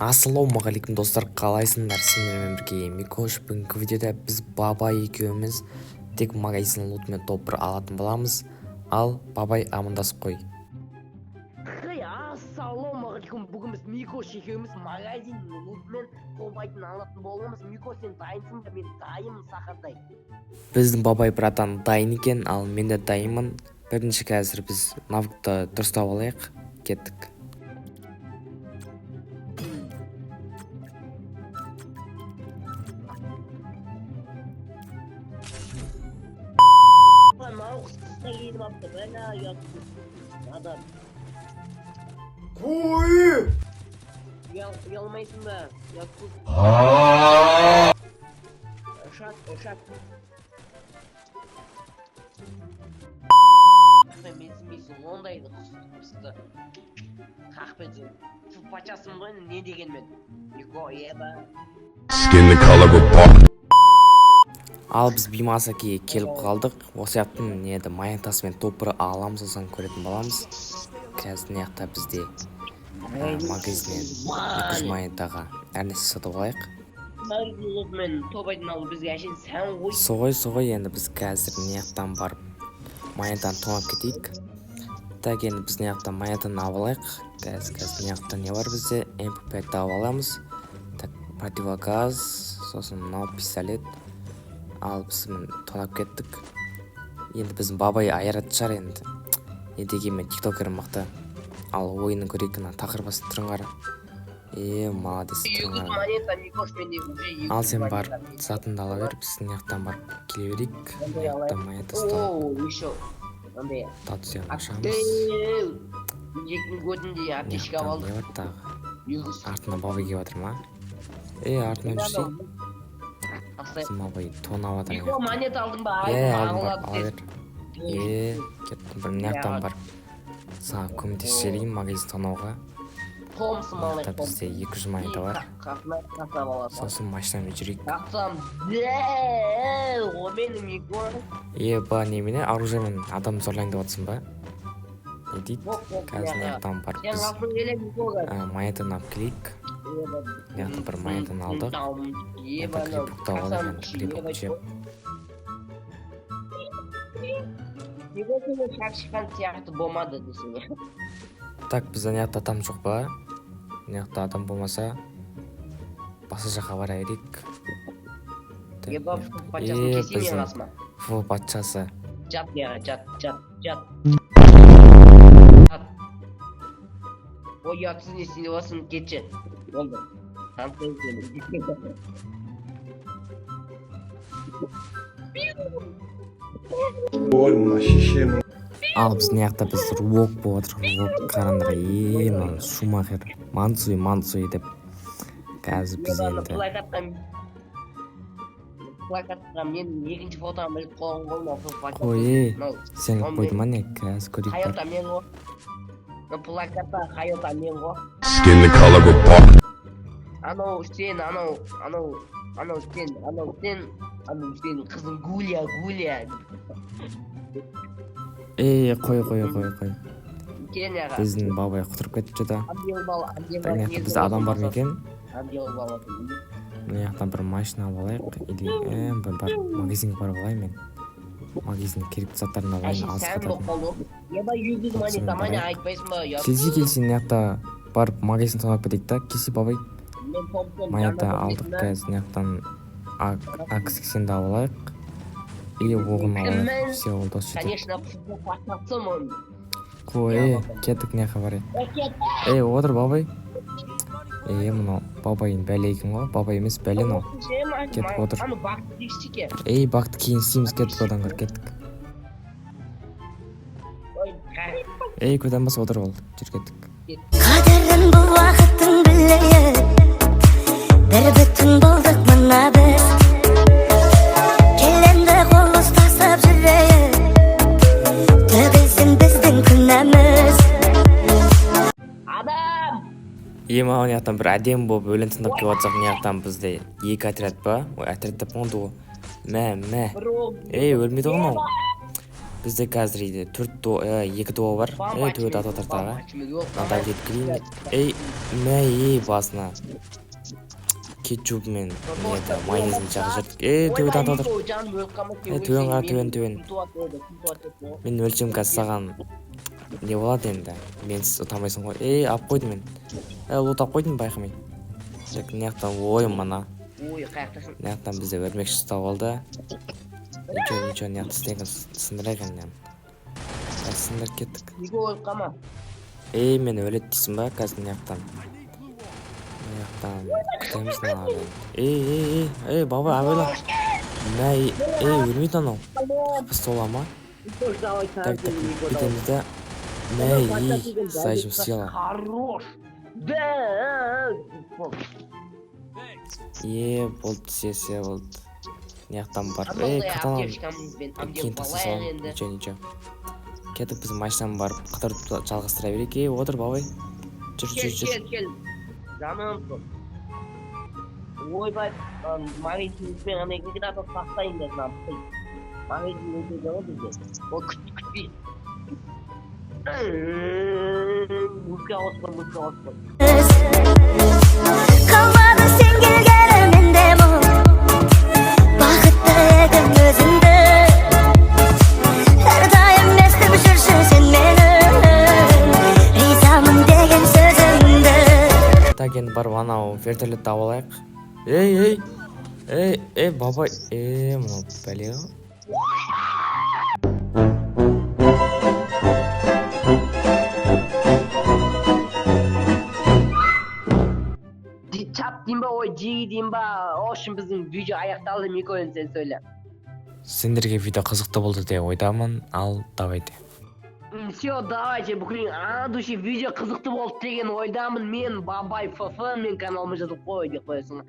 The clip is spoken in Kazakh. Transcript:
Ассалаумағалейкум достар, қалайсыңдар? Сендермен бірге Микош. Бүгінгі видеода біз Бабай екеуміз тек магазин лутымен топыр алатын боламыз. Ал Бабай амандасып қой. Ассалаумағалейкум. Бүгін біз Микош екеуміз магазин лутымен топайтын алатын боламыз. Микош, сен дайынсың ба? Мен дайынмын сақырдай. Біздің Бабай братан дайын екен, ал мен де дайынмын. Бірінші қазір біз навыкты дұрыстап алайық. Кеттік. Uyalmayısın da. Irşat. Менсінбейсің, ондайды құсты. Қақпеді. Пачасың ғой, не деген мен? Ал біз Бимасаки келіп қалдық. Осы яқтың неді майонтасымен топыры аламыз, осыған көретін боламыз. Қазір неяқта бізде магазиннен 200 майонтаға әрнесі сатып алайық. Мен топайтын алып бізге әшейін сән ғой. Соғой, енді біз қазір неяқтан барып майонтаны тонап кетейік. Так, енді біз неяқтан майонтаны алып алайық. Қазір неяқта не бар бізде? MP5 алып аламыз. Так, противогаз, сосын мынау пистолет. Ал біз тонап кеттік. Енді біздің Бабай айыратын шығар енді. Не дегенмен тиктокер мықты. Ал ойынын көрейік, тақырбасы тұрыңғар. Молодец тұрыңғар. Ал сен барып затынды ала бер, біз неяқтан барып келе берейік. Неяқтан майонта ұстап. Татусиян ашамыз. Неяқтан не бат тағы? Артына Бабай кеп жатыр ма? Артынан жүрсей. Bizim Bабай тон аватыр. Монета алдың ба? Алдым бар, ала бер. Кеттім, бір неяқтан бар. Саған көмектесіп магазин тонауға. Неяқта бізде 200 майонта бар. Сосын машинамен жүрейік. Ба, немене оружиемен адам зорлайын деп отырсың ба? Не дейді? Қазір неяқтан барып біз майонтаны алып келейік. Неяқта бір майонтаны алдық. Неяқта клипукта алайық, клипук жеп. Негізі шаршыған сияқты болмады десің. Так, бізде неяқта адам жоқ па? Неяқта адам болмаса басы жаққа бара берейік. Біздің фу патшасы. Жат. Ой, атсыз не істей басын кетші. Болды. Ал біз неяқта біз руок болып отыр. Руок қарандыра. Шумахер. Мансуи деп. Қазір біз енді. Мен екінші фотоға біліп қолын қой. Сен қойды ма не? Қазір көрейік бар. Хайота мен ғой. Плакатта хайота мен ғой. Анау сен қызым Гуля. Қой. Біздің Бабай құтырып кетіп жада. Неяқта бізде адам бар ма екен? Неяқтан бір машина алайық. Бар магазинге барып алайын мен. Магазинге керекті заттарын алайын, алыс қататын. Келсе неяқта барып магазин тонап кетейік та. Келсе Бабай. Майонта алдық, қазір неяқтан А80-ді алайық. Оғын алайық. Все, ол дос жетеді. Қой, кеттік неяқа бар. Отыр Бабай. Мұны Бабайын бәле екен ғой. Бабай емес бәле но. Кеттік отыр. Бақты кейін істейміз, кеттік одан көр, кеттік. Көден басы отыр ол, жүр кеттік. Қадірін бұл уақыттың білейін, бір бүтін болдық мына біз. Келемді қол ұстасып жүрейін, төбелсін біздің күнәміз. Маған неяқтан бір әдем болып өлең тыңдап келіп жатсақ, неяқтан бізде 2 отряд па? Отряд деп болғанды ғой. Мә. Өлмейді ғой мынау. Бізде қазір үйде 2 дуо бар. Төбет ата тартаға. Надо жеткілейін. Мәй басына. Кетчуп мен майонезін жағып жүрдік. Төбет ата тартық. Төбен. Мен өлшем қазір саған не болады енді. Менсіз ұтамайсың ғой. Ап қойдым мен. Ұтап қойдым байқамай. Неяқтан ойым мана. Неяқтан бізде өрмекші ұстап алды. Ничего неяқты істеген сындыра екен нен. Сындырып кеттік. Мен өлет дейсің ба қазір неяқтан. Неяқтан күтеміз нағады. Баба абайла. Өлмейді анау. Біз тола ма? Так, бітеміз да. Сайжым съела. Хорош. Да. Болды сессия болды. Неяқтан бар. Катанам. Кейін таса салам. Ничего. Кетіп біз машинам барып қыдырып жалғастыра берейік. Отыр бабай. Жүр. Кел. Жаным. Ойбай, магазинімізбен ана екеуін атып тастайын да жаным. Магазин өте жауы бізде. Ол күтпей. Мүлкі ауыспын. Қалмады сен келгелі менде мұң, бақытты едім өзіңді. Әрдайым естіп жүрсің сен менің, ризамын деген сөзіңді. Так, енді барып анау вертолетті алайық. Бабай. Мұны бәле. Çap дейін ба, жиі дейін ба, ошын біздің видео аяқталды, Микоен сен сөйле. Сендерге видео қызықты болды деп ойдамын. Ал, давайте. Все, давайте, бүкілін души видео қызықты болды деген ойдамын. Мен Бабай ФФ, мен каналыма жазып қой деп қойсын.